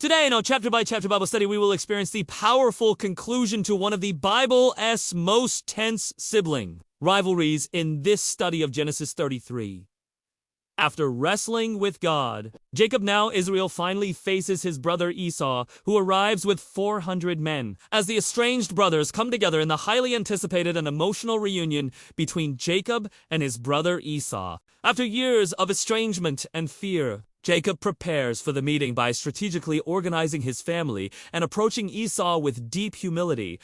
Today, in our chapter-by-chapter Bible study, we will experience the powerful conclusion to one of the Bible's most tense sibling rivalries in this study of Genesis 33. After wrestling with God, Jacob, now Israel, finally faces his brother Esau, who arrives with 400 men, as the estranged brothers come together in the highly anticipated and emotional reunion between Jacob and his brother Esau. After years of estrangement and fear, Jacob prepares for the meeting by strategically organizing his family and approaching Esau with deep humility,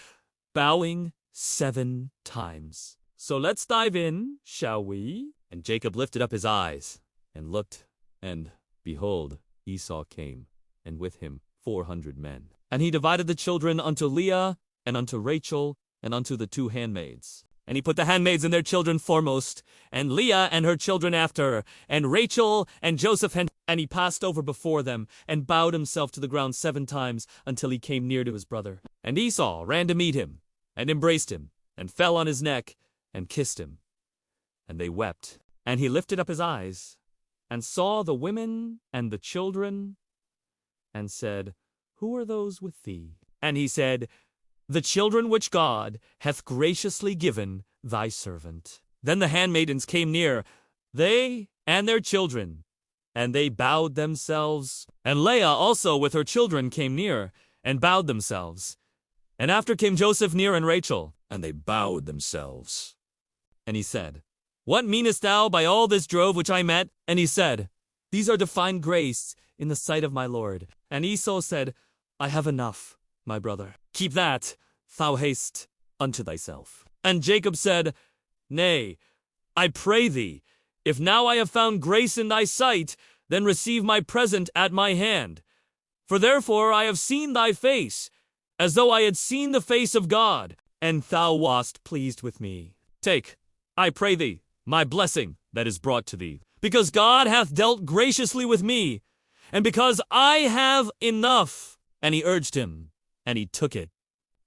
bowing 7 times. So let's dive in, shall we? And Jacob lifted up his eyes and looked, and behold, Esau came, and with him 400 men. And he divided the children unto Leah, and unto Rachel, and unto the 2 handmaids. And he put the handmaids and their children foremost, and Leah and her children after, and Rachel and Joseph, and he passed over before them, and bowed himself to the ground 7 times, until he came near to his brother. And Esau ran to meet him, and embraced him, and fell on his neck, and kissed him. And they wept. And he lifted up his eyes, and saw the women and the children, and said, Who are those with thee? And he said, The children which God hath graciously given thy servant. Then the handmaidens came near, they and their children, and they bowed themselves. And Leah also with her children came near, and bowed themselves. And after came Joseph near, and Rachel, and they bowed themselves. And he said, What meanest thou by all this drove which I met? And he said, These are to find grace in the sight of my Lord. And Esau said, I have enough, my brother. Keep that, thou hast unto thyself. And Jacob said, Nay, I pray thee, if now I have found grace in thy sight, then receive my present at my hand. For therefore I have seen thy face, as though I had seen the face of God, and thou wast pleased with me. Take, I pray thee, my blessing that is brought to thee, because God hath dealt graciously with me, and because I have enough. And he urged him, and he took it.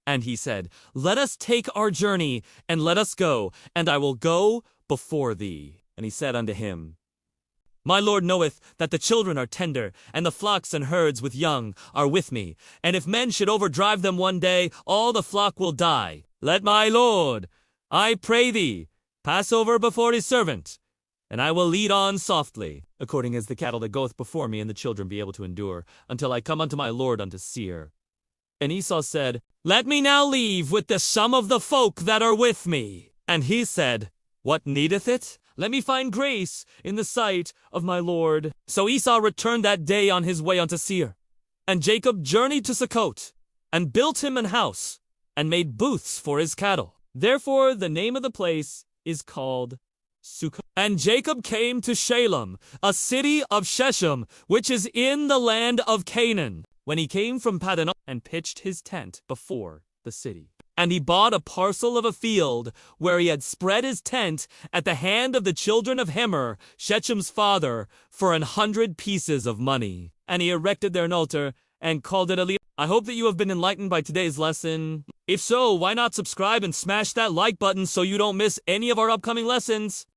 And he said, Let us take our journey, and let us go, and I will go before thee. And he said unto him, My Lord knoweth that the children are tender, and the flocks and herds with young are with me. And if men should overdrive them one day, all the flock will die. Let my Lord, I pray thee, pass over before his servant, and I will lead on softly, according as the cattle that goeth before me and the children be able to endure, until I come unto my Lord unto Seir. And Esau said, Let me now leave with the sum of the folk that are with me. And he said, What needeth it? Let me find grace in the sight of my Lord. So Esau returned that day on his way unto Seir. And Jacob journeyed to Succoth, and built him an house, and made booths for his cattle. Therefore the name of the place is called Succoth. And Jacob came to Shalem, a city of Shechem, which is in the land of Canaan, when he came from Paddan, and pitched his tent before the city. And he bought a parcel of a field, where he had spread his tent at the hand of the children of Hemer, Shechem's father, for 100 pieces of money. And he erected there an altar, and called it Elelohe. I hope that you have been enlightened by today's lesson. If so, why not subscribe and smash that like button so you don't miss any of our upcoming lessons?